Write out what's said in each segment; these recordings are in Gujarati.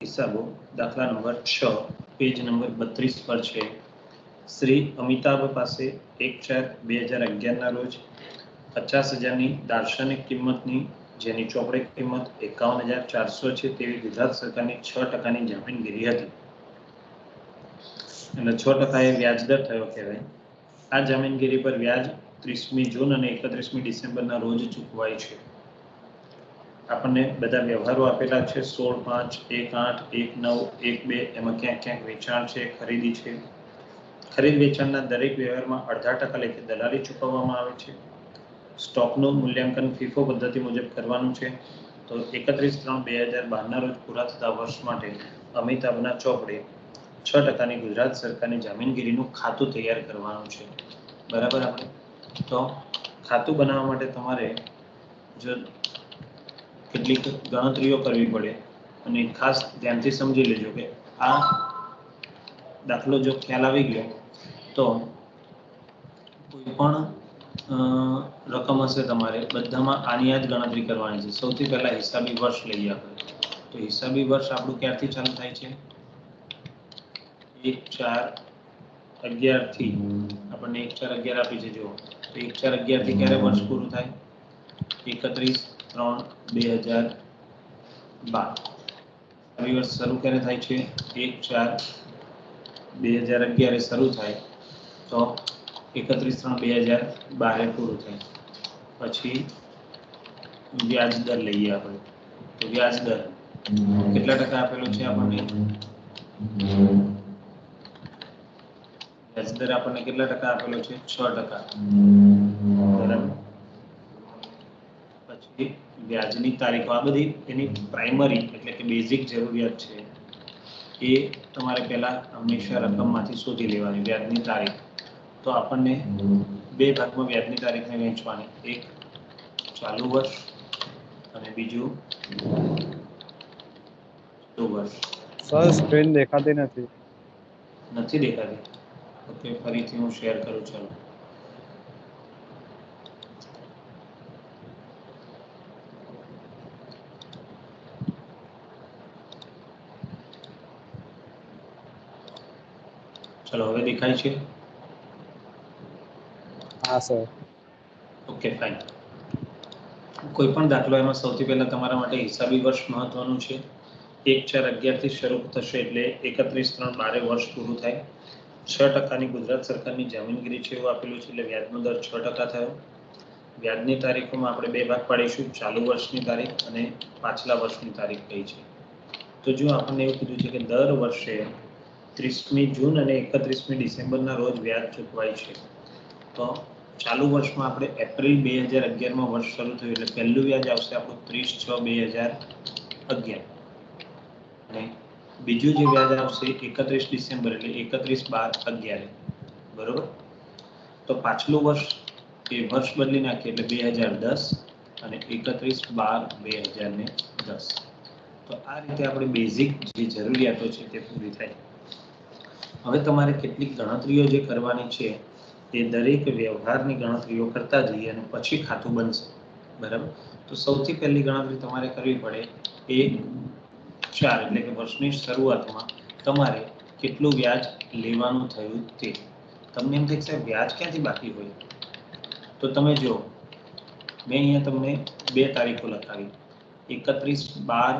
हिसाबो दाखला नंबर 6 पेज नंबर 32 पर छे। श्री अमिताभ पासे 1/4/2011 ना रोज 50,000 ની દાર્શનિક કિંમતની જેની ચોપડે કિંમત 51,400 છે તેવી ગુજરાત સરકારની 6% જામીનગીરી હતી અને 6% એ વ્યાજ દર થયો કહેવાય। આ જામીનગીરી પર વ્યાજ 30મી જૂન અને 31મી ડિસેમ્બરના રોજ ચૂકવાય છે। આપણને બધા વ્યવહારો આપેલા છે 16/5, 1/8, 1/9, 1/2 એમાં ક્યાંક ક્યાંક વેચાણ છે, ખરીદી છે। ખરીદ વેચાણના દરેક વ્યવહારમાં 0.5% લેખે દલાલી ચૂકવવામાં આવે છે। સ્ટોકનું મૂલ્યાંકન ફીફો પદ્ધતિ મુજબ કરવાનું છે। તો 31/3/2012 ના રોજ પૂરા થતા વર્ષ માટે અમિતાભના ચોપડે 6%ની ગુજરાત સરકારની જામીનગીરીનું ખાતું તૈયાર કરવાનું છે। બરાબર। આપણે તો ખાતું બનાવવા માટે તમારે જો કેટલીક ગણતરીઓ કરવી પડે અને ખાસ ધ્યાનથી સમજી લેજો કે આ દાખલો જો ખ્યાલ આવી ગયો તો કોઈ પણ રકમ હશે તમારે બધામાં આની જ ગણતરી કરવાની છે। સૌથી પહેલા હિસાબી વર્ષ લઈએ આપણે। તો હિસાબી વર્ષ આપણું ક્યારથી ચાલુ થાય છે? 1/4/11 થી આપણને 1/4/11 આપી છે। જુઓ તો 1/4/11 થી ક્યારે વર્ષ પૂરું થાય? 31/3/2012। હિસાબી વર્ષ શરૂ ક્યારે થાય છે? 1/4/2011 એ શરૂ થાય તો 31/3/2012 પૂરું થાય। પછી વ્યાજ દર લઈએ આપણે। તો વ્યાજ દર કેટલા ટકા આપેલો છે આપણને? વ્યાજ દર આપણને કેટલા ટકા આપેલો છે? 6%। બરાબર। પછી વ્યાજની તારીખો આ બધી એની પ્રાઇમરી એટલે કે બેઝિક જરૂરિયાત છે એ તમારે પહેલા હંમેશા રકમમાંથી શોધી લેવાની વ્યાજની તારીખ। તો આપણને બે ભાગમાં વ્યાજની તારીખને વહેંચવાની, એક ચાલુ વર્ષ અને બીજું ચાલુ વર્ષ। સર સ્ક્રીન દેખાતી નથી। નથી દેખાતી? ઓકે, ફરીથી હું શેર કરું છું। ચલો હવે દેખાય છે? હા સર। Okay fine. કોઈ પણ દાખલો એમાં સૌથી પહેલા તમારા માટે હિસાબી વર્ષ મહત્વનું છે। 1/4/11 થી શરૂ થશે એટલે 31/3/12 વર્ષ પૂરું થાય। 6%ની ગુજરાત સરકારની જામીનગીરી છે એવું આપેલું છે એટલે વ્યાજનો દર 6% થયો। વ્યાજની તારીખોમાં આપણે બે ભાગ પાડીશું, ચાલુ વર્ષની તારીખ અને પાછલા વર્ષની તારીખ કઈ છે। તો જો આપણને એવું કીધું છે કે દર વર્ષે 30મી જૂન અને 31મી ડિસેમ્બરના રોજ વ્યાજ ચૂકવાય છે। તો ચાલુ વર્ષમાં આપણે એપ્રિલ 2011માં વર્ષ શરૂ થયું એટલે પહેલું વ્યાજ આવશે આપણું 30/6/2011 અને બીજું જે વ્યાજ આવશે 31 ડિસેમ્બર એટલે 31/12/11। બરોબર। તો પાછલું વર્ષ એ વર્ષ બદલી નાખીએ એટલે 2010 અને 31/12/2010। તો આ રીતે આપણે બેઝિક જે જરૂરિયાતો છે તે પૂરી થાય। હવે તમારે કેટલીક ગણતરીઓ જે કરવાની છે એ દરેક વ્યવહારની ગણતરીઓ કરતા જઈએ અને પછી ખાતું બનશે। બરાબર। તો સૌથી પહેલી ગણતરી તમારે કરવી પડે 1/4 એટલે કે વર્ષની શરૂઆતમાં તમારે કેટલું વ્યાજ લેવાનું થયું તે। તમને એમ થાય કે વ્યાજ ક્યાંથી બાકી હોય? તો તમે જુઓ મેં અહીંયા તમને બે તારીખો લખાવી, 31/12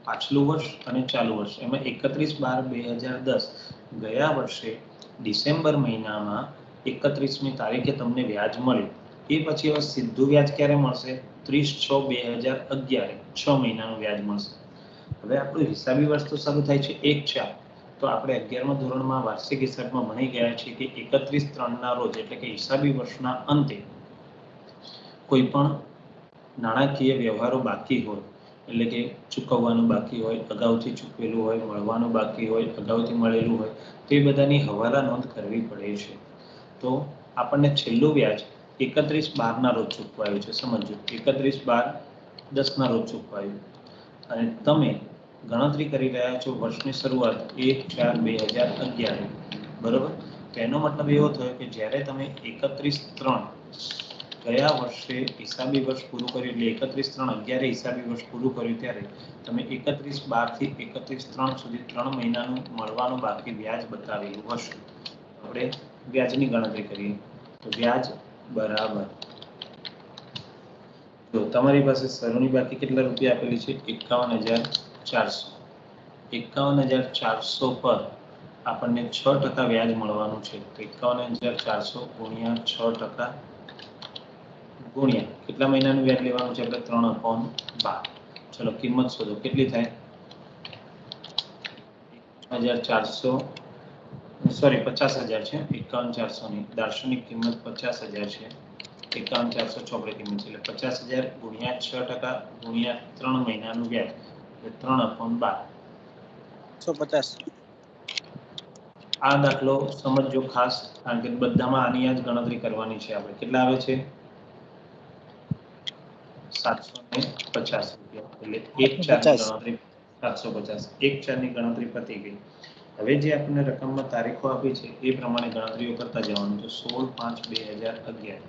પાછલું વર્ષ અને ચાલુ વર્ષ। એમાં 31/12/2010 ગયા વર્ષે ડિસેમ્બર મહિનામાં 31મી તારીખે તમને વ્યાજ મળ્યું। એ પછી હવે સીધું વ્યાજ ક્યારે મળશે? 30/6/2011 6 મહિનાનું વ્યાજ મળશે। હવે આપણું હિસાબી વર્ષ તો શરૂ થાય છે 1/4। તો આપણે 11મા ધોરણમાં વાર્ષિક હિસાબમાં ભણી ગયા છીએ કે 31/3ના રોજ એટલે કે હિસાબી વર્ષના અંતે કોઈ પણ નાણાકીય વ્યવહારો બાકી હોય એટલે કે ચૂકવવાનું બાકી હોય, અગાઉથી ચૂકવેલું હોય, મળવાનું બાકી હોય, અગાઉથી મળેલું હોય, તો એ બધાની હવાલા નોંધ કરવી પડે છે। તો આપણને છેલ્લું વ્યાજ 31/12ના રોજ ચૂકવાયું છે। સમજો 31/12/10ના રોજ ચૂકવાયું અને તમે ગણતરી કરી રહ્યા છો વર્ષની શરૂઆત 1/4/2011। બરોબર। તો એનો મતલબ એવો થયો કે જ્યારે તમે 31/3 ગયા વર્ષે હિસાબી વર્ષ પૂરું કર્યું એટલે 31/3/11 હિસાબી વર્ષ પૂરું કર્યું ત્યારે તમે 31/12 થી 31/3 સુધી 3 મહિનાનું મળવાનું બાકી વ્યાજ બતાવેલું હશે. આપણે વ્યાજની ગણતરી કરીએ તો વ્યાજ બરાબર તો તમારી પાસે સરોની બાકી કેટલા રૂપિયા આપેલી છે 51,400. 51,400 પર આપણને 6% વ્યાજ મળવાનું છે. તો 51,400 ગુણ્યા 6% ગુણ્યા કેટલા મહિનાનું વ્યાજ લેવાનું છે આપણે 3/12. ચલો કિંમત શોધો કેટલી થાય 1,400 સોરી 50,000 છે 51,400 ની દાર્શનિક કિંમત 50,000 છે 51,400 ચોપડે કિંમત છે એટલે 50,000 ગુણ્યા 6% ગુણ્યા 3 મહિનાનું વ્યાજ એટલે 3/12. 150. આ દાખલો સમજજો ખાસ કારણ કે બધામાં આની જ ગણતરી કરવાની છે આપણે કેટલા આવે છે 750 રૂપિયા એટલે 1/4 ની ગણતરી 750 1/4 ની ગણતરી પતી ગઈ. હવે જે આપણને રકમમાં તારીખો આપી છે એ પ્રમાણે ગણતરીઓ કરતા જવાનું છે. 16/5/2011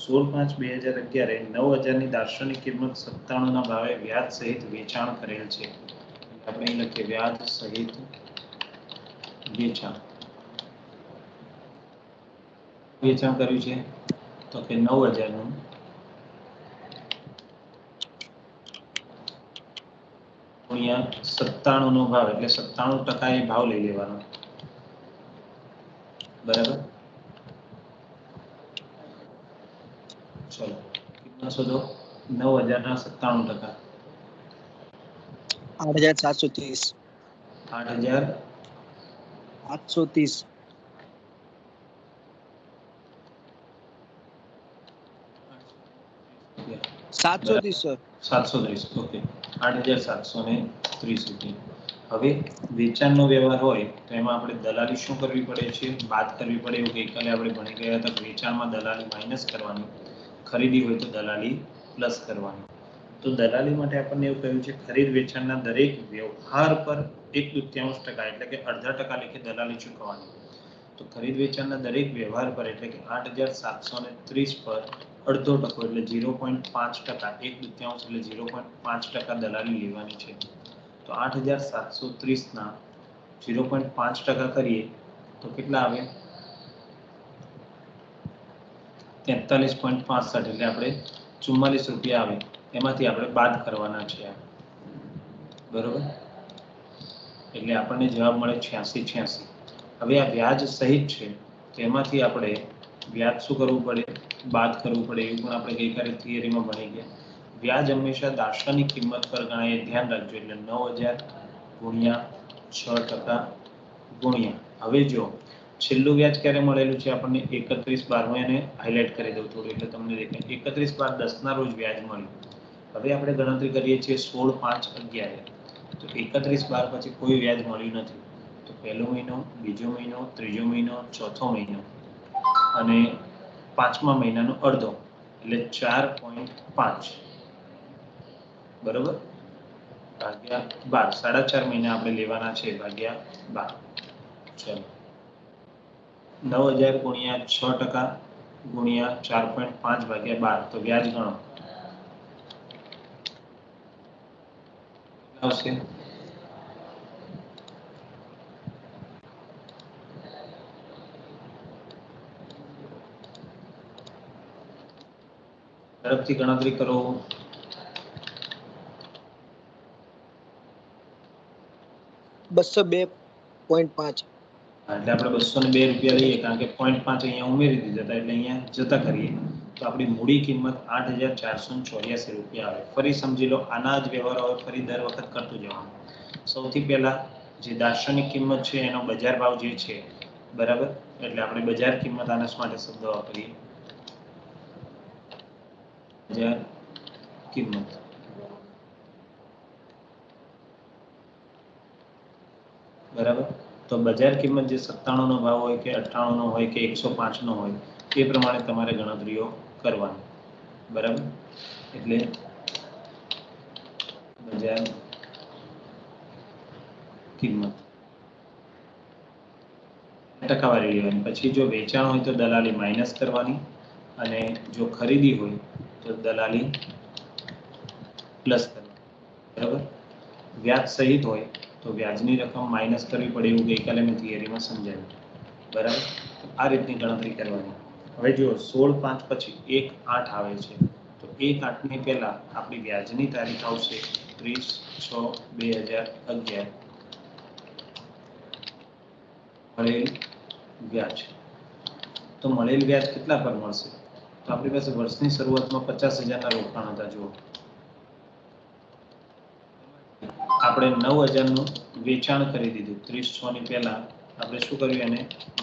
16/5/2011 9,000 ની દાર્શનિક કિંમત 97 ના ભાવે વ્યાજ સહિત વેચાણ કરેલ છે. આપણે અહીં લખીએ વ્યાજ સહિત વેચાણ કર્યું છે તો કે 9,000 નું ગુણ્યા 97 નો ભાવ એટલે 97% એ ભાવ લઈ લેવાનો બરાબર. ચલો કિંમત શોધો 9,000 ના 97%. 8,730. 8,830 730 સર. 730 ઓકે 8,730 રૂપિયા. હવે વેચાણનો વ્યવહાર હોય તો એમાં આપણે દલાલી શું કરવી પડે છે બાદ કરવી પડે એવું ગઈકાલે આપણે ભણી ગયા હતા. વેચાણમાં દલાલી માઇનસ કરવાની, ખરીદી હોય તો દલાલી પ્લસ કરવાની. તો દલાલી માટે આપણને એવું કહ્યું છે ખરીદ વેચાણના દરેક વ્યવહાર પર 1/2% એટલે કે 0.5% લેખે દલાલી ચૂકવવાની. તો ખરીદ વેચાણના દરેક વ્યવહાર પર એટલે કે 8,730 પર 0.5% એટલે 0.5% 1/2 એટલે 0.5% દલાલી લેવાની છે. તો 8,730 ના 0.5% કરીએ તો કેટલા આવે 43.65 એટલે આપણે 44 રૂપિયા આવે એમાંથી આપણે બાદ કરવાના છે બરોબર એટલે આપણને જવાબ મળે 86. હવે આ વ્યાજ સહિત છે તો એમાંથી આપણે વ્યાજ શું કરવું પડે બાદ કરવું પડે એવું પણ આપણે ગઈકાલે થિયરીમાં ભણી ગયા. વ્યાજ હંમેશા દાર્શનિક કિંમત પર ગણાય ધ્યાન રાખજો એટલે 9,000 ગુણ્યા 6% ગુણ્યા હવે જો છેલ્લું વ્યાજ ક્યારે મળેલું છે આપણને 31/12 એને હાઇલાઇટ કરી દઉં થોડું એટલે તમને દેખાય 31/10 ના રોજ વ્યાજ મળ્યું. હવે આપણે ગણતરી કરીએ છીએ 16/5/11 તો 31/12 પછી કોઈ વ્યાજ મળ્યું નથી. તો પહેલો મહિનો, બીજો મહિનો, ત્રીજો મહિનો, ચોથો મહિનો અને પાંચમા મહિનાનો અડધો એટલે 4.5 બરોબર ભાગ્યા 12 4.5 મહિના આપણે લેવાના છે ભાગ્યા 12. ચલો 9,000 ગુણ્યા 6% ગુણ્યા 4.5 ભાગ્યા 12 તો વ્યાજ ગણો આવશે ઝડપથી ગણતરી કરો 202.5. એટલે આપણે 202 રૂપિયા લઈએ કારણ કે 0.5 અહીંયા ઉમેરી દીધા હતા એટલે અહીંયા જતા કરીએ તો આપણી મૂડી કિંમત 8,484 રૂપિયા આવે. ફરી સમજી લો આના જ વ્યવહારો હવે ફરી દર વખત કરતું જવાનું. સૌથી પહેલા જે દાર્શનિક કિંમત છે એનો બજાર ભાવ જે છે બરાબર એટલે આપણે બજાર કિંમત આના માટે શબ્દ વાપરીએ બજાર કિંમત બરાબર. તો બજાર કિંમત જે 97 નો ભાવ હોય કે 98 નો હોય કે 105 નો હોય એ પ્રમાણે તમારે ગણતરીઓ કરવાની બરાબર. એટલે બજાર કિંમત ટકાવારી લેવાની પછી જો વેચાણ હોય તો દલાલી માઇનસ કરવાની અને જો ખરીદી હોય તો દલાલી પ્લસ કરવાની, બરાબર. વ્યાજ સહિત હોય તો વ્યાજની રકમ માઇનસ કરવી પડે એવું ગઈકાલે મેં થિયરીમાં સમજાવ્યું, બરાબર. આ રીતની ગણતરી કરવાની. હવે જો 16/5 પછી 1/8 આવે છે તો 1/8 પહેલા આપણી વ્યાજની તારીખ આવશે 30/6/2011. મળેલ વ્યાજ, તો મળેલ વ્યાજ કેટલા પર મળશે? તો આપણી પાસે વર્ષની શરૂઆતમાં 50,000ના રોકાણ હતા. જુઓ, આપણે 9,000નું વેચાણ કરી દીધું. 30/6 પહેલા આપણે શું કર્યું? એને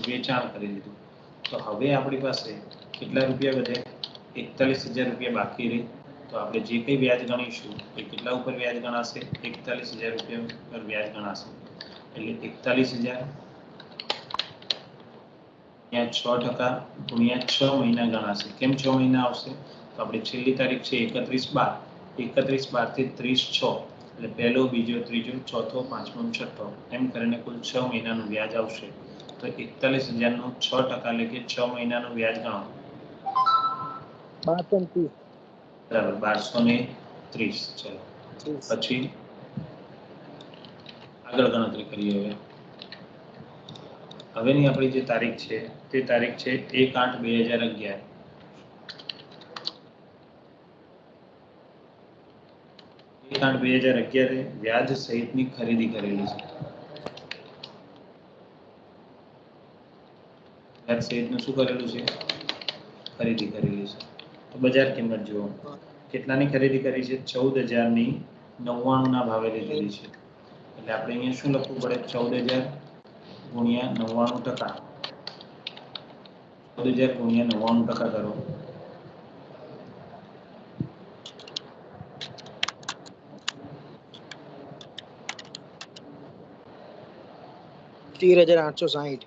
વેચાણ કરી દીધું. તો હવે આપણી પાસે કેટલા રૂપિયા વધે? 41,000 રૂપિયા બાકી રહે. તો આપણે જે કંઈ વ્યાજ ગણીશું એ કેટલા ઉપર વ્યાજ ગણાશે? 41,000 રૂપિયા પર વ્યાજ ગણાશે. એટલે 41,000 ગુણ્યા 6% ગુણ્યા 6 મહિના ગણાશે. કેમ 6 મહિના આવશે? તો આપણી છેલ્લી તારીખ છે 31/12. 31/12 થી 30/6 એટલે પહેલો, બીજો, ત્રીજો, ચોથો, પાંચમો, છઠ્ઠો એમ કરીને કુલ 6 મહિનાનું વ્યાજ આવશે. તો 41,000નું 6% એટલે કે 6 મહિનાનું વ્યાજ ગણો. 1230. બરાબર, 1230. ચલો પછી આગળ ગણતરી કરીએ. હવેની આપણી જે તારીખ છે તે તારીખ છે 1/8/2011. 1/8/2011 વ્યાજ સહિતની ખરીદી કરેલી છે. વ્યાજ સહિતનું શું કરેલું છે? ખરીદી કરેલી છે. તો બજાર કિંમત જુઓ, કેટલાની ખરીદી કરી છે? 14,099ના ભાવે લીધેલી છે. એટલે આપણે અહીંયા શું લખવું પડે? 14,000 ગુણ્યા 99%. 14,000 ગુણ્યા 99% કરો. 13,860.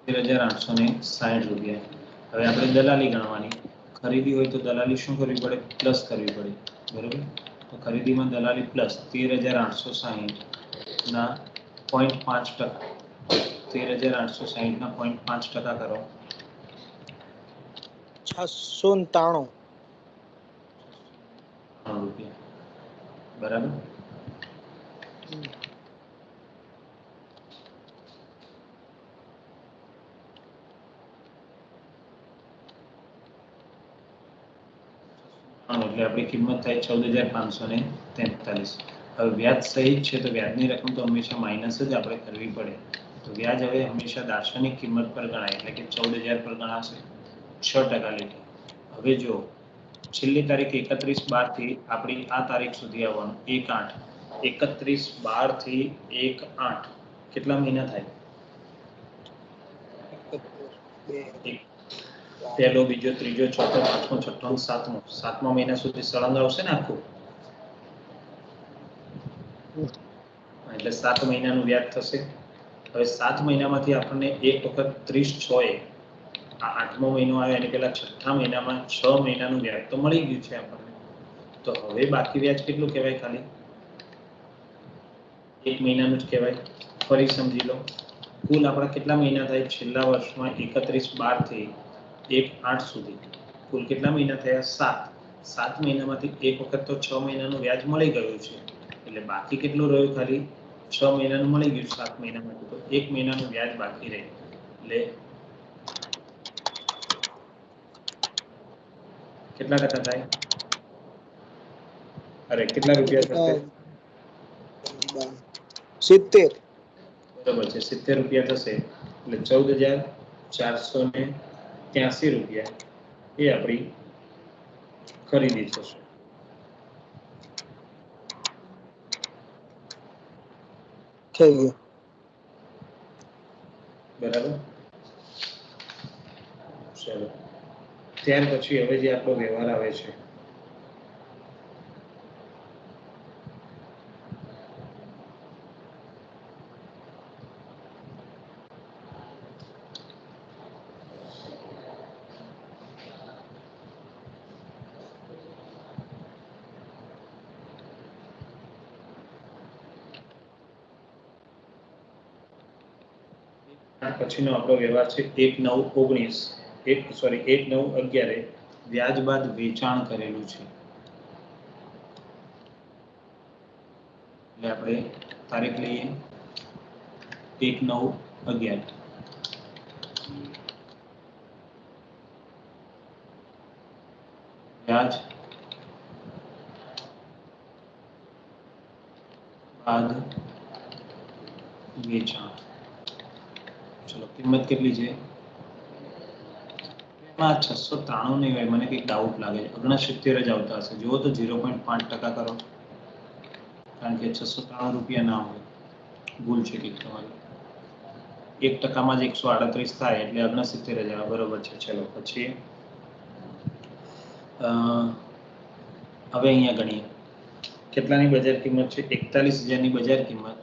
13,860 રૂપિયા. હવે આપણે દલાલી ગણવાની. ખરીદી હોય તો દલાલી શું કરવી પડે? પ્લસ કરવી પડે, બરોબર. તો ખરીદીમાં દલાલી પ્લસ 13,860 ના 0.5%. 13,860 ના 0.5% કરો. 693. રૂપિયા, બરાબર. એટલે આપણી કિંમત થાય 14,543. હવે વ્યાજ સહિત છે તો વ્યાજની રકમ તો હંમેશા માઇનસ જ આપણે કરવી પડે. તો વ્યાજ હવે હંમેશા દાર્શનિક કિંમત પર ગણાય, એટલે કે 14,000 પર ગણાશે 6% લેખે. હવે જો છેલ્લી તારીખ 31/12 થી આપણી આ તારીખ સુધી આવવાનું 1/8. 31/12 થી 1/8 કેટલા મહિના થાય? પહેલો, બીજો, ત્રીજો, ચોથો, પાંચમો, છઠ્ઠો, સાતમો. 7મા મહિના સુધી સળંગ આવશે ને આખું, એટલે 7 મહિનાનું વ્યાજ થશે. હવે 7 મહિનામાંથી આપણને એક વખત 30/6 આ 8મો મહિનો આવે એની પહેલા 6થા મહિનામાં 6 મહિનાનું વ્યાજ તો મળી ગયું છે આપણને. તો હવે બાકી વ્યાજ કેટલું કહેવાય? ખાલી 1 મહિનાનું જ કહેવાય. ફરી સમજી લો, કુલ આપણા કેટલા મહિના થાય છેલ્લા વર્ષમાં? 31/12 થી 1/8 સુધી કુલ કેટલા મહિના થયા? 7. 7 મહિનામાંથી એક વખત તો 6 મહિનાનું વ્યાજ મળી ગયું છે, એટલે બાકી કેટલું રહ્યું? ખાલી 6 મહિનાનું મળી ગયું 7 મહિનામાંથી, તો 1 મહિનાનું વ્યાજ બાકી રહે. એટલે કેટલા ટકા થાય? અરે કેટલા રૂપિયા થશે? 70. બરોબર છે, 70 રૂપિયા થશે. એટલે 14,483 રૂપિયા એ આપણી ખરીદી થશે. થઈ ગયું. બરાબર. ચલો, ત્યાર પછી હવે જે આપણો વ્યવહાર આવે છે પછીનો આપણો વ્યવહાર છે 1/9/19 1/9/11 વ્યાજ બાદ વેચાણ કરેલું છે એટલે આપણે તારીખ લઈએ 1/9/11 વ્યાજ બાદ વેચાણ ચલો કિંમત કેટલી છે એમાં 693 નહીં હોય મને કંઈક ડાઉટ લાગે છે 69 જ આવતા હશે જુઓ તો 0.5% કરો કારણ કે 693 રૂપિયા ના હોય ભૂલ છે કંઈક તમારી 1%માં જ 138 થાય એટલે 69 જ આવે બરોબર છે ચલો પછી હવે અહીંયા ગણીએ કેટલાની બજાર કિંમત છે 41,000 ની બજાર કિંમત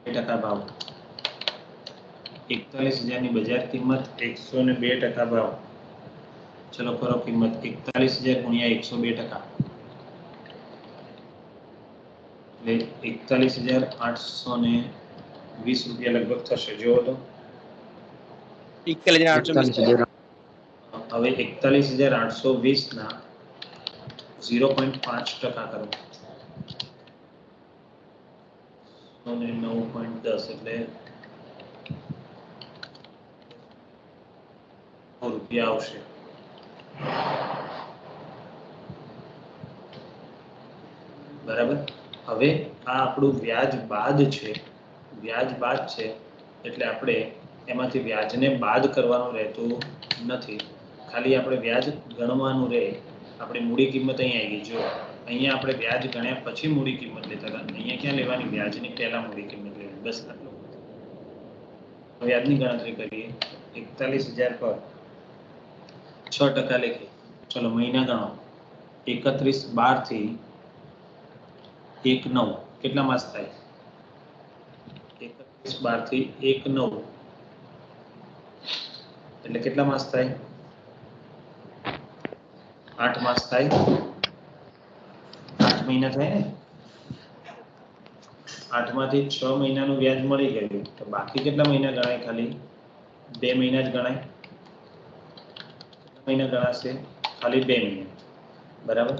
2% ભાવ 41,000 ની બજાર કિંમત 102% ભાવ ચલો કરો કિંમત 41,000 ગુણ્યા 102% એટલે 41,820 રૂપિયા લગભગ થશે જોવો તો 41,820 હવે 41,820 ના 0.5% કરો અને 9.10 એટલે રૂપિયા આવશે બરાબર હવે આ આપણું વ્યાજ બાદ છે એટલે આપણે એમાંથી વ્યાજને બાદ કરવાનું રહેતું નથી ખાલી આપણે વ્યાજ ગણવાનું રહે આપણી મૂડી કિંમત અહીંયા આવી ગઈ જો અહીંયા આપણે વ્યાજ ગણ્યા પછી મૂડી કિંમત લેતા હતા અહીંયા ક્યાં લેવાની વ્યાજની પહેલા મૂડી કિંમત લેવાની બસ આટલું વ્યાજની ગણતરી કરીએ 41,000 પર 6% લેખે ચલો મહિના ગણો 31/12 થી 1/9 કેટલા માસ થાય 31/12 થી 1/9 એટલે કેટલા માસ થાય 8 માસ થાય 8 મહિના થાય ને 8 માંથી 6 મહિનાનું વ્યાજ મળી ગયું તો બાકી કેટલા મહિના ગણાય ખાલી 2 મહિના જ ગણાય મહિના ગણાશે ખાલી 2 મહિના બરાબર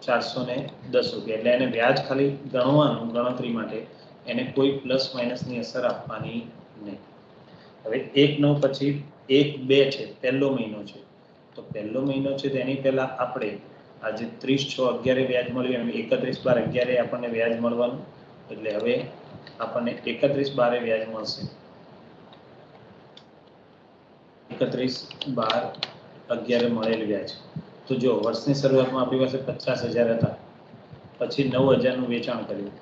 410 રૂપિયા એટલે એને વ્યાજ ખાલી ગણવાનું ગણતરી માટે એને કોઈ પ્લસ માઇનસ ની અસર આપવાની નહીં હવે 1/9 પછી 1/2 છે પહેલો મહિનો છે તો પહેલો મહિનો છે તેની પહેલા આપણે આજે 30/6/11 વ્યાજ મળ્યું એમ 31/12/11 આપણને વ્યાજ મળવાનું એટલે હવે આપણને 31/12 વ્યાજ મળશે 31/12/11 મળેલ વ્યાજ તો જો વર્ષની શરૂઆતમાં આપણી પાસે 50,000 હતા પછી 9,000 નું વેચાણ કર્યું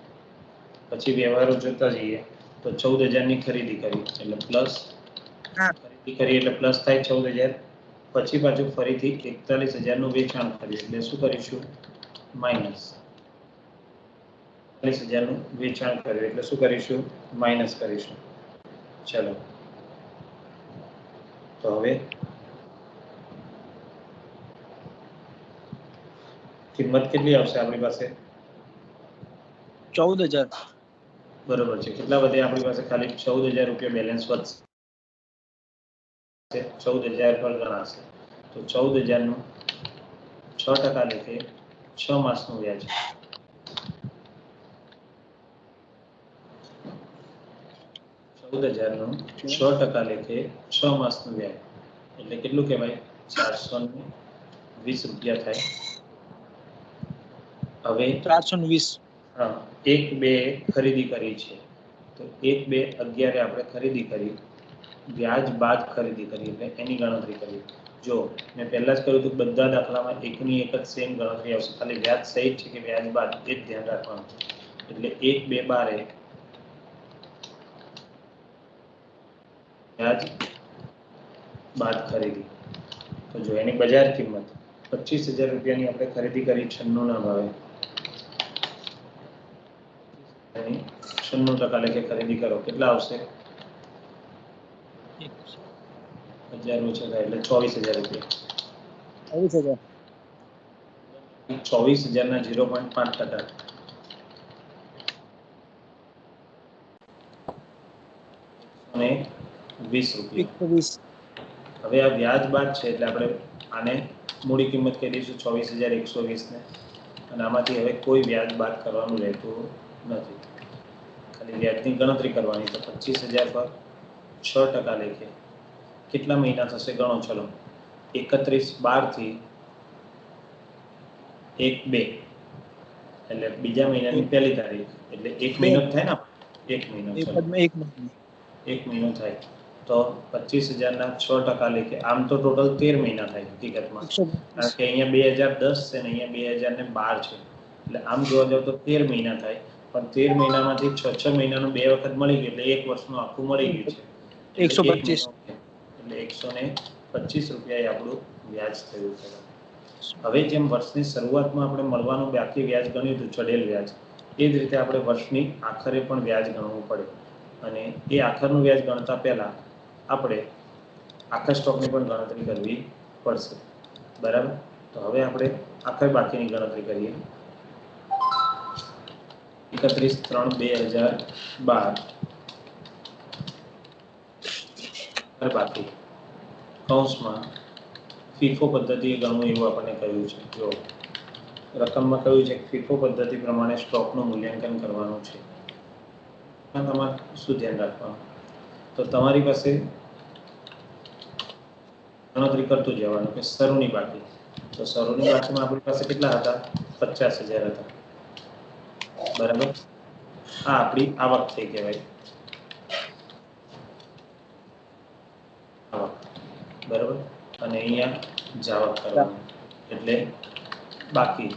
પછી વ્યવહારો જોતા જઈએ તો 14,000 ની ખરીદી કરી એટલે પ્લસ ખરીદી કરી એટલે પ્લસ થાય 14,000 પછી પાછું ફરીથી 41,000 નું વેચાણ કર્યું એટલે શું કરીશું માઇનસ 41,000 નું વેચાણ કર્યું એટલે શું કરીશું માઇનસ કરીશું ચલો તો હવે કિંમત કેટલી આવશે આપણી પાસે 14,000 બરોબર છે કેટલા વધે આપણી પાસે ખાલી 14,000 રૂપિયા બેલેન્સ વધશે 14,000 પર ગણાશે તો 14,000 નું 6% લેખે 6 માસનું વ્યાજ 14,000 નું 6% લેખે 6 માસનું વ્યાજ એટલે કેટલું કહેવાય 420 રૂપિયા થાય હવે 420 હા 1/2 ખરીદી કરી છે તો 1/2/11 આપણે ખરીદી કરી વ્યાજ બાદ ખરીદી કરી એટલે એની ગણતરી કરી જો મેં પહેલા જ કહ્યું હતું બધા દાખલામાં એકની એક જ સેમ ગણતરી આવશે ખાલી વ્યાજ સહિત છે કે વ્યાજ બાદ એ જ ધ્યાન રાખવાનું એટલે 1/2/12 વ્યાજ બાદ ખરીદી તો જો એની બજાર કિંમત 25,000 રૂપિયાની આપણે ખરીદી કરી 96 ના ભાવે 96% લેખે ખરીદી કરો કેટલા આવશે 1000 ઓછા થાય એટલે 24,000 રૂપિયા 24,000 ના 0.5% અને ₹20. 120. હવે આ વ્યાજ બાદ છે એટલે આપણે આને મૂડી કિંમત કહી દઈશું 24,120 ને, અને આમાંથી હવે કોઈ વ્યાજ બાદ કરવાનું રહેતું નથી, ખાલી વ્યાજની ગણતરી કરવાની. તો 25,000 પર 6% લેખે કેટલા મહિના થશે ગણો ચલો. 31/12 થી 1/2 એટલે બીજા મહિનાની પહેલી તારીખ એટલે 1 મહિનો જ થાય ને. 1 મહિનો, એક ચલો પદમાં 1 મહિનો. 1 મહિનો થાય તો 25,000 ના 6% લેખે આમ તો ટોટલ 13 મહિના થાય હકીકતમાં, 125. કારણ કે અહીંયા 2010 છે ને અહીંયા 2012 છે, એટલે આમ જોવા જાવ તો 13 મહિના થાય. પણ 13 મહિનામાંથી 6 મહિનાનું 2 વખત મળી ગયું એટલે 1 વર્ષનું આખું મળી ગયું છે. એટલે 125. એટલે ₹125 એ આપણું વ્યાજ થયું છે. હવે જેમ વર્ષની શરૂઆતમાં આપણે મળવાનું બાકી વ્યાજ ગણ્યું હતું, ચડેલ વ્યાજ, એ જ રીતે આપણે વર્ષની આખરે પણ વ્યાજ ગણવું પડે, અને એ આખરનું વ્યાજ ગણતા પહેલા આપણે આખા સ્ટોકની પણ ગણતરી કરવી પડશે. બરાબર. તો હવે આપણે આખર બાકીની ગણતરી કરીએ. 31/3/2012 બાકી કૌંસમાં ફીફો પદ્ધતિએ ગણવું એવું આપણને કહ્યું છે. જો રકમમાં કહ્યું છે કે ફીફો પદ્ધતિ પ્રમાણે સ્ટોકનું મૂલ્યાંકન કરવાનું છે. તમારે શું ધ્યાન રાખવાનું, તો તમારી પાસે ગણતરી કરતું જવાનું કે શરૂની બાકી. તો શરૂની બાકીમાં આપણી પાસે કેટલા હતા? 50,000 હતા. બરાબર. આ આપણી આવક થઈ કહેવાય, આવક. બરાબર. અને અહીંયા જાવક કરવાની એટલે બાકી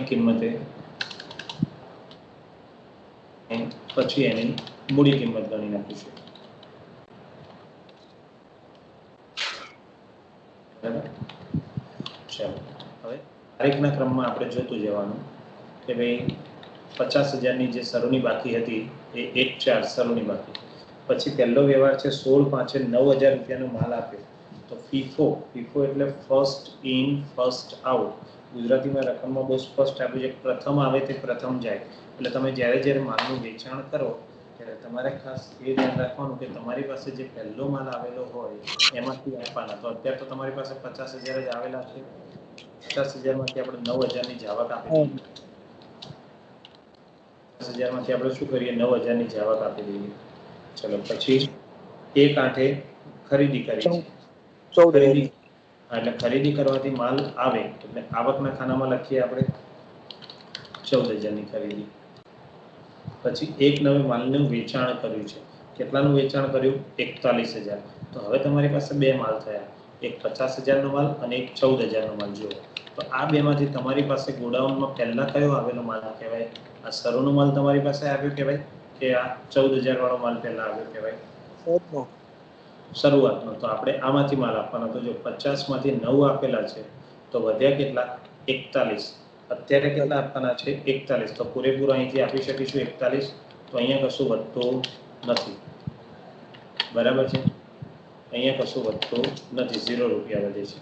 કિંમતે પછી એની મૂડી કિંમત ગણી નાખીશું. બરાબર. ચાલો હવે તારીખના ક્રમમાં આપણે જોતું જવાનું કે ભાઈ 50,000ની જે શરૂની બાકી હતી એ 1/4 શરૂની બાકી, પછી પહેલો વ્યવહાર છે 16/5 ₹9,000 માલ આપ્યો. તો ફીફો એટલે ફર્સ્ટ ઇન ફર્સ્ટ આઉટ. ગુજરાતીમાં રકમમાં બહુ સ્પષ્ટ આપ્યું છે, પ્રથમ આવે તે પ્રથમ જાય. એટલે તમે જ્યારે માલનું વેચાણ કરો ત્યારે તમારે ખાસ એ ધ્યાન રાખવાનું કે તમારી પાસે જે પહેલો માલ આવેલો હોય એમાંથી આપવાના. તો અત્યારે તો તમારી પાસે 50,000 જ આવેલા છે. 50,000 માંથી આપણે 9,000 ની જાવક આપી દઈએ. 50,000 માંથી આપણે શું કરીએ? 9,000 ની જાવક આપી દઈએ. ચલો પછી 1/8 ખરીદી કરી છે. 14,000. એટલે ખરીદી કરવાથી માલ આવે એટલે આવકના ખાનામાં લખીએ આપણે 14,000 ની ખરીદી. પછી એક નવે માલનું વેચાણ કર્યું છે. કેટલાનું વેચાણ કર્યું? 41,000. તો હવે તમારી પાસે બે માલ થયા, એક 50,000 નો માલ અને એક 14,000 નો માલ. જુઓ તો આ બેમાંથી તમારી પાસે ગોડાઉનમાં પહેલા કયો આવેલો માલ કહેવાય? આ શરૂનો માલ તમારી પાસે આવ્યો કહેવાય કે આ 14,000 વાળો માલ પહેલા આવ્યો કહેવાય? શરૂઆતનો. તો આપણે આમાંથી માલ આપવાનો. તો જો 50 માંથી 9 આપેલા છે તો વધ્યા કેટલા? 41. અત્યારે કેટલા આપવાના છે? 41. તો પૂરેપૂરા અહીંથી આપી શકીશું 41. તો અહીંયા કશું વધતું નથી. બરાબર છે. અહીંયા કશું વધતું નથી, ₹0 વધે છે.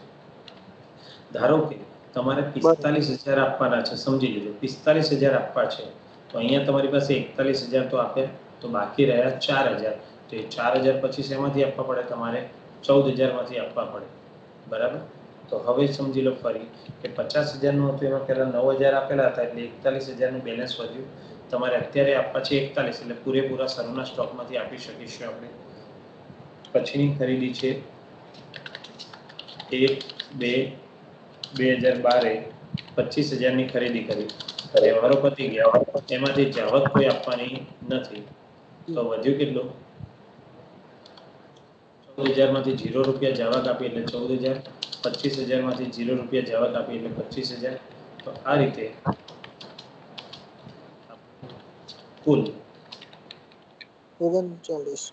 ધારો કે તમારે 45,000 આપવાના છે, સમજી લીધું. 45,000 આપવા છે તો અહીંયા તમારી પાસે 41,000 તો આપે, તો બાકી રહ્યા 4,000. તો એ 4,000 પછી શેમાંથી આપવા પડે? તમારે 14,000 માંથી આપવા પડે. બરાબર. તો હવે સમજી લો ફરી કે 50,000 નું હતું એમાં પહેલા 9,000 આપેલા હતા એટલે 41,000 નું બેલેન્સ વધ્યું. તમારે અત્યારે આપવા છે 41 એટલે પૂરેપૂરા શરૂના સ્ટોકમાંથી આપી શકીશું આપણે. પછીની ખરીદી છે 1/2/2012 25,000 ની ખરીદી કરી. વ્યવહારો પતી ગયા, એમાંથી જાવક કોઈ આપવાની નથી. તો વધ્યું કેટલું? 14,000 માંથી ₹0 જાવક આપી એટલે 14,000. 25,000 માંથી ₹0 જાવક આપી એટલે 25,000. તો આ રીતે કુલ 39.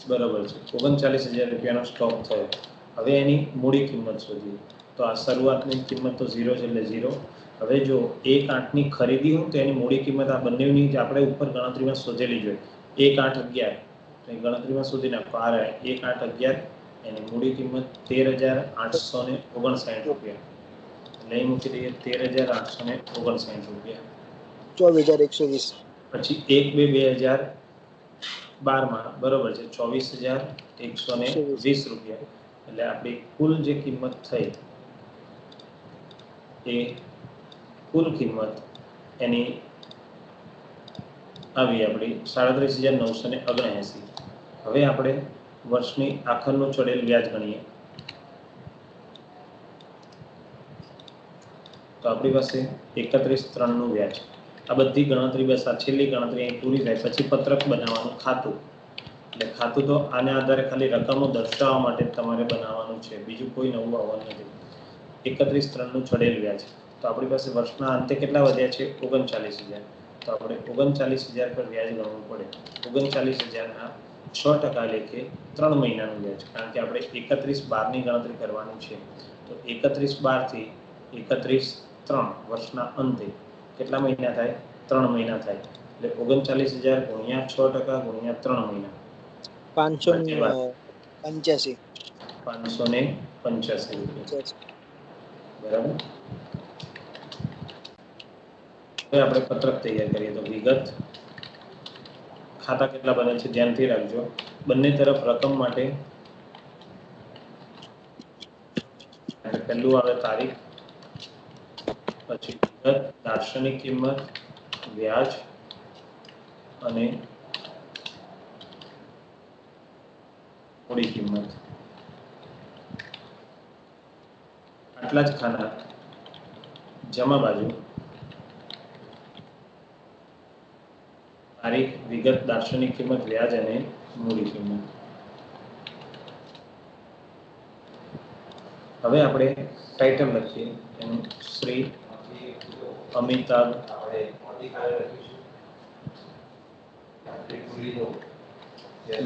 બરોબર છે, ₹39,000 સ્ટોક થયો. હવે એની મૂડી કિંમત શોધીએ. તો આ શરૂઆતની કિંમત તો 0 છે એટલે 0. હવે જો 1/8 ની ખરીદી હોય તો એની મૂડી કિંમત આ બંનેની જ આપણે ઉપર ગણતરીમાં શોધેલી જોઈએ. 1/8 11 ગણતરીમાં શોધી નાખો. આ રહે 1/8 એની મૂડી કિંમત ₹13,859. લઈ મૂકી દઈએ ₹13,859. 14,120. પછી 1/2/2012 12 માં બરોબર છે 24,120 રૂપિયા. એટલે આપણી કુલ જે કિંમત થઈ એ કુલ કિંમત એની આવી આપણી 37,979. હવે આપણે વર્ષની આખરનું ચડેલ વ્યાજ ગણીએ તો આપણી પાસે 31/3 નું વ્યાજ. આ બધી ગણતરી બસ આ છેલ્લી ગણતરી અહીં પૂરી થાય પછી પત્રક બનાવવાનું ખાતું. એટલે ખાતું તો આને આધારે ખાલી રકમો દર્શાવવા માટે તમારે બનાવવાનું છે, બીજું કોઈ નવું આવવાનું નથી. 31/3 નું ચડેલ વ્યાજ. તો આપણી પાસે વર્ષના અંતે કેટલા વધ્યા છે? 39,000. તો આપણે 39,000 પર વ્યાજ ગણવું પડે. 39,000 ના 6% લેખે 3 મહિનાનું વ્યાજ, કારણ કે આપણે 31/12 ની ગણતરી કરવાની છે. તો 31/12 થી 31/3 વર્ષના અંતે કેટલા મહિના થાય? 3 મહિના થાય. એટલે 39,000 ગુણ્યા 6% ગુણ્યા 3 મહિના 585. 585 રૂપિયા. બરાબર. હવે આપણે પત્રક તૈયાર કરીએ તો વિગત ખાતા કેટલા બને છે ધ્યાનથી રાખજો. બંને તરફ રકમ માટે પહેલું આવે તારીખ, પછી વિગત, દાર્શનિક કિંમત, વ્યાજ અને મૂડી કિંમત. આટલા જ ખાના જમા બાજુ તારીખ, વિગત, દાર્શનિક કિંમત, વ્યાજ અને મૂડી કિંમત. હવે આપણે ટાઇટલ લખીએ એનું શ્રી અમિતાભ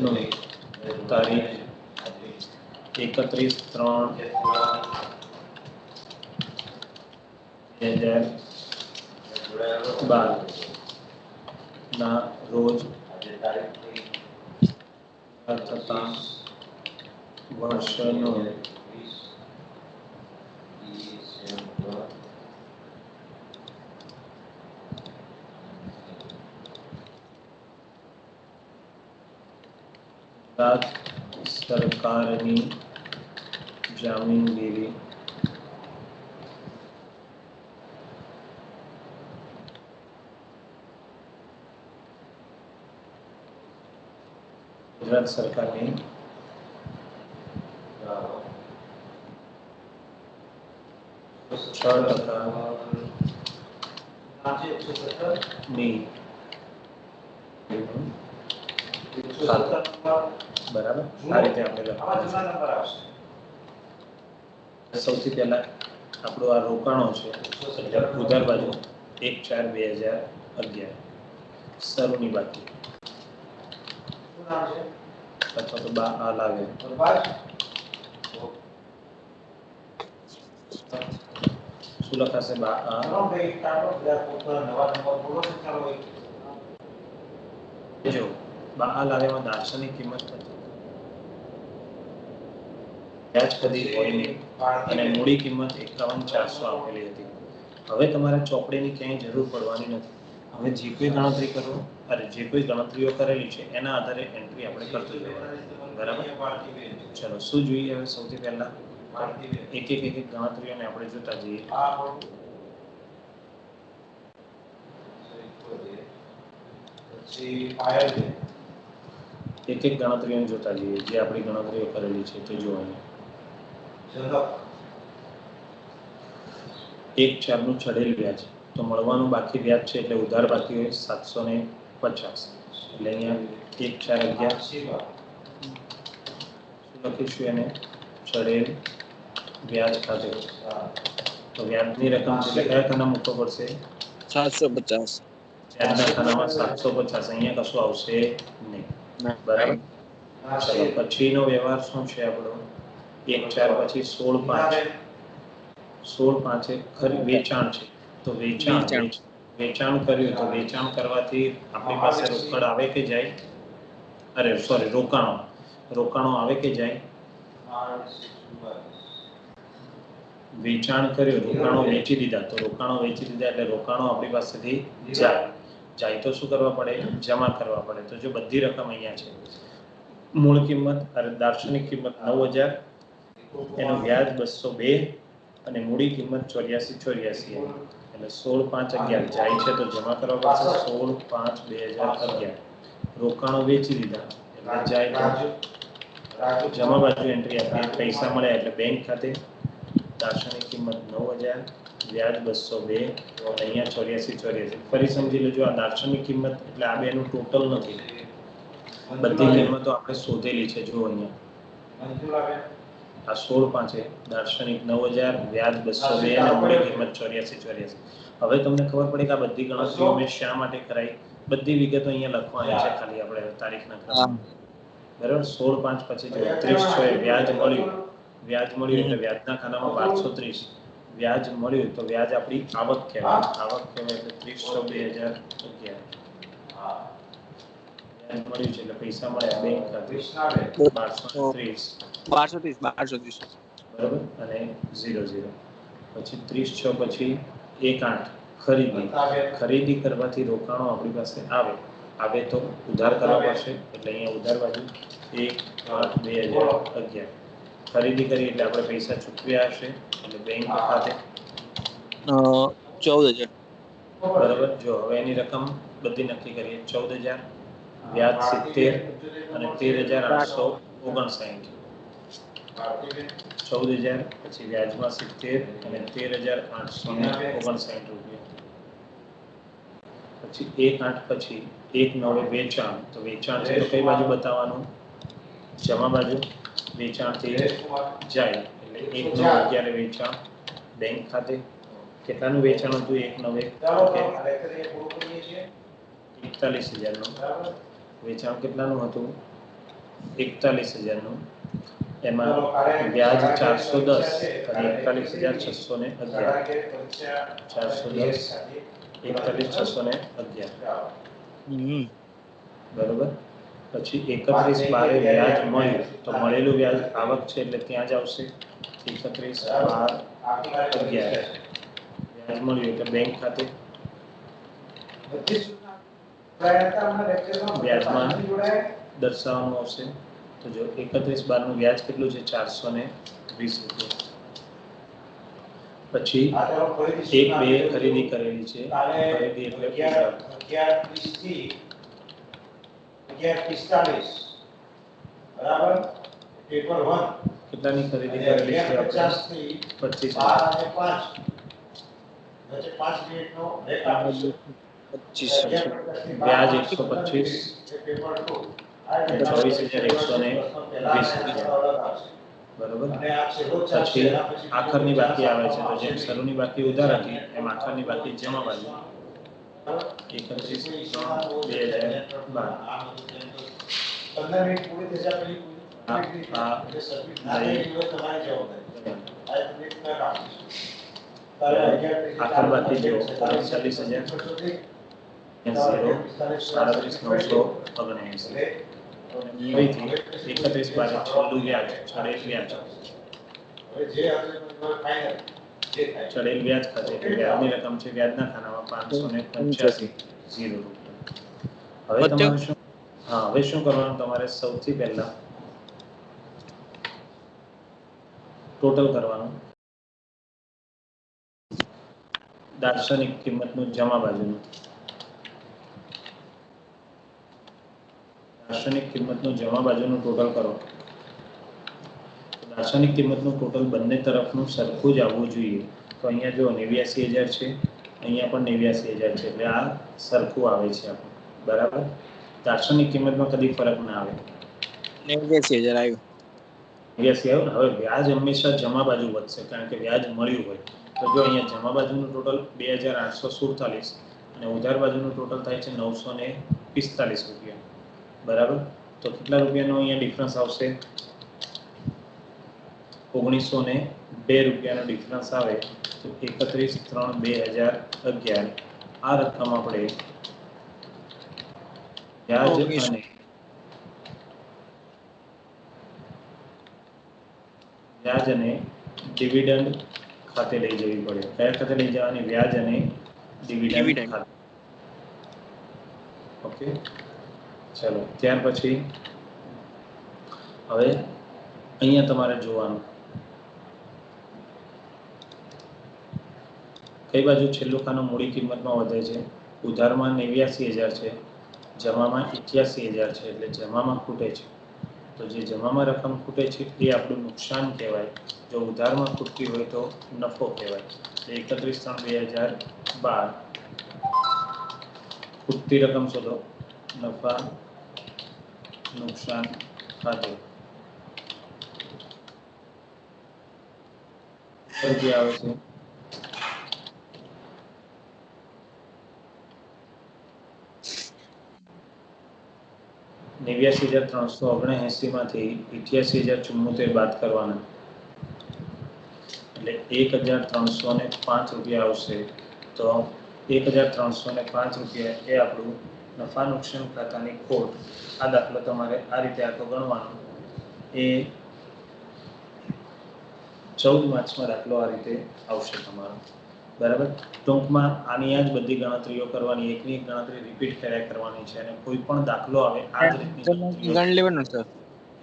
નું તારીખ 31/3/2012 ના રોજ થતા વર્ષનો ગુજરાત સરકારની જામીનગીરી ગુજરાત સરકારની 6% ની બરાબર. આ રીતે આપણે લખવાનું. સૌથી પહેલા આપણું આ રોકાણો છે એટલે ઉધાર બાજુ 1/4/2011 શરૂની બાકી અથવા તો બા આ લાગે શું લખાશે? બા આ જો બા આ લાવેમાં દાર્શનિક કિંમત વ્યાજ કદી હોય નહીં અને મૂડી કિંમત 51,400 આપેલી હતી. હવે તમારે ચોપડીની ક્યાંય જરૂર પડવાની નથી. હવે જે કોઈ ગણતરી કરો જે કોઈ ગણતરીઓ કરેલી છે એના આધારે એન્ટ્રી આપણે કરતું જવાનું. બરાબર. ચલો શું જોઈએ હવે? સૌથી પહેલા એક એક ગણતરીઓને આપણે જોતા જઈએ. એક એક ગણતરીઓને જોતા જઈએ જે આપણી ગણતરીઓ કરેલી છે તે જોવાની. 1/4 નું ચડેલ વ્યાજ તો મળવાનું બાકી વ્યાજ છે એટલે ઉધાર બાકી હોય 750. એટલે અહીંયા 1/4/11 શું લખીશું એને? ચડેલ વ્યાજ ખાતે. તો વ્યાજની રકમ એટલે કયા ખાના મૂકવો પડશે? 750. વ્યાજના ખાનામાં 750. અહીંયા કશું આવશે નહીં. બરાબર. ચલો પછીનો વ્યવહાર શું છે આપણો? 1/4 પછી 16/5. 16/5 ખરી વેચાણ છે. તો વેચાણ કર્યું તો વેચાણ કરવાથી આપણી પાસે રોકડ આવે કે જાય? રોકાણો આવે કે જાય? વેચાણ કર્યું, રોકાણો વેચી દીધા તો રોકાણો વેચી દીધા એટલે રોકાણો આપણી પાસેથી જાય. જાય તો શું કરવા પડે? જમા કરવા પડે. તો જો બધી રકમ અહીંયા છે, મૂળ કિંમત દાર્શનિક કિંમત 9000, એનું વ્યાજ 202 અને મૂડી કિંમત 8484 એટલે 16,511 જાય છે તો જમા કરવા પડશે 16,5,2011. રોકાણો વેચી દીધા એટલે જાય તો જમા બાજુ એન્ટ્રી આપીએ, પૈસા મળ્યા એટલે બેંક ખાતે દાર્શનિક કિંમત 9000, વ્યાજ 202 અને અહીંયા 8484. ફરી સમજી લેજો, આ દાર્શનિક કિંમત એટલે આ બેનું ટોટલ નથી, બધી કિંમતો આપણે શોધેલી છે. જો અહીંયા આ 16,5 દાર્શનિક 9000, વ્યાજ 202 અને મૂડી કિંમત 8484. હવે તમને ખબર પડે કે આ બધી ગણતરીઓ મેં શા માટે કરાઈ, બધી વિગતો અહીંયા લખવાની છે, ખાલી આપણે તારીખના ક્રમમાં. બરાબર. 16,5 પછી જો 30 વ્યાજ મળ્યું, એટલે વ્યાજના ખાનામાં 1230 વ્યાજ મળ્યું તો વ્યાજ આપણી આવક કહેવાય. આવક કહેવાય એટલે 30/6/2011 વ્યાજ મળ્યું છે એટલે પૈસા મળ્યા બેંક ખાતે 1230 બરાબર અને 00. પછી 30/6 પછી 1/8 ખરીદી કરવાથી રોકાણો આપણી પાસે આવે તો ઉધાર કરવા પડશે એટલે અહીંયા ઉધાર બાજુ 1/8/2011 ખરીદી કરી એટલે આપણે પૈસા ચૂકવ્યા હશે એટલે બેંક ખાતે 14,000. બરાબર. જો હવે એની રકમ બધી નક્કી કરીએ. 14,000, વ્યાજ 70 અને 13,859. 14,000 પછી વ્યાજમાં 70 અને 13,859 રૂપિયા. પછી 1/8 પછી 1/9 વેચાણ. તો વેચાણ છે તો કઈ બાજુ બતાવવાનું? જમા બાજુ. વેચાણથી જાય એટલે 1/9/11 વેચાણ બેંક ખાતે. કેટલાનું વેચાણ હતું? 1/9 41,000 નું વેચાણ. કેટલાનું હતું? 41,000 નું. એમાં વ્યાજ 410 અને 41,611. 410 41,611 બરોબર. પછી 31/12 વ્યાજ મળ્યું તો મળેલું વ્યાજ આવક છે એટલે ત્યાં જ આવશે 31/12/11 વ્યાજ મળ્યું એટલે બેંક ખાતે વ્યાજમાં દર્શાવવાનું આવશે. તો જો 31/12 નું વ્યાજ કેટલું છે? 420 રૂપિયા. પછી 1/2 ખરીદી કરેલી છે. ખરીદી એટલે 11:45 બરાબર. પેપર 1 કેટલાની ખરીદી કરેલી છે? 25. વ્યાજ 125 24,120 બરોબર. પછી આખરની બાકી આવે છે તો જેમ શરૂની બાકી ઉધાર હતી એમ આખરની બાકી જમા બાજુ 31/12/2012 આખર બાકી જો 39,000 37,979 ફરીથી 31/12 છેલ્લું વ્યાજ ચડેલ વ્યાજ ખાતે વ્યાજની રકમ છે વ્યાજના ખાનામાં 585 રૂપિયા. હવે તમારે શું કરવાનું? તમારે સૌથી પહેલા ટોટલ કરવાનું. દાર્શનિક કિંમતનું જમા બાજુનું. દાર્શનિક કિંમતનું જમા બાજુનું ટોટલ કરો. દાર્શનિક કિંમતનું ટોટલ બંને તરફનું સરખું જ આવવું જોઈએ. તો અહીંયા જો 89,000 છે, અહીંયા પણ 89,000 છે એટલે આ સરખું આવે છે આપણું. બરાબર. દાર્શનિક કિંમતમાં કદી ફરક ના આવે. 89,000 આવ્યું. 89 આવ્યું ને. હવે વ્યાજ હંમેશા જમા બાજુ વધશે કારણ કે વ્યાજ મળ્યું હોય. તો જો અહીંયા જમા બાજુનું ટોટલ 2,847 અને ઉધાર બાજુનું ટોટલ થાય છે 945 રૂપિયા. બરાબર. તો કેટલા રૂપિયાનો અહીંયા ડિફરન્સ આવશે? 1902 રૂપિયાનો ડિફરન્સ આવે તો 31/3/2011 આ રકમ આપણે વ્યાજ અને ડિવિડન્ડ ખાતે લઈ જવી પડે. કયા ખાતે લઈ જવાની? વ્યાજ અને ડિવિડન્ડ ખાતે. ઓકે, ચલો ત્યાર પછી હવે અહીંયા તમારે જોવાનું કઈ બાજુ છેલ્લું ખાનું મૂડી કિંમતમાં વધે છે. ઉધારમાં 89,000 છે, જમામાં 81,000 છે, એટલે જમામાં ખૂટે છે. તો જે જમામાં રકમ ખૂટે છે એ આપણું નુકસાન કહેવાય. જો ઉધારમાં ખૂટતી હોય તો નફો કહેવાય. 31/3/2012 ખૂટતી રકમ શોધો. નફા નુકસાન ખાતે રૂપિયા આવે છે. ₹89,379 માંથી 88,074 બાદ કરવાના એટલે 1,305 રૂપિયા આવશે. તો 1,305 રૂપિયા એ આપણું નફા નુકસાન ખાતાની ખોટ. આ દાખલો તમારે આ રીતે આખો ગણવાનો. એ 14 માર્ક્સમાં દાખલો આ રીતે આવશે તમારો. બરાબર. ટૂંકમાં આની આ જ બધી ગણતરીઓ કરવાની, એકની એક ગણતરી રિપીટ કર્યા કરવાની છે અને કોઈ પણ દાખલો આવે આ જ રીતની ગણતરીઓ ગણ લેવાનું સર.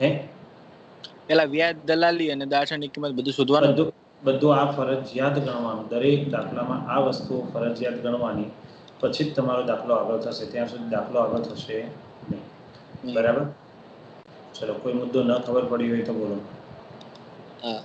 હે પેલા વ્યાજ, દલાલી અને દાર્શનિક કિંમત બધું શોધવાનું. બધું આ ફરજિયાત ગણવાનું. દરેક દાખલામાં આ વસ્તુઓ ફરજિયાત ગણવાની, પછી જ તમારો દાખલો આગળ થશે. ત્યાં સુધી દાખલો આગળ થશે નહીં. બરાબર. ચલો, કોઈ મુદ્દો ન ખબર પડી હોય તો બોલો. હા.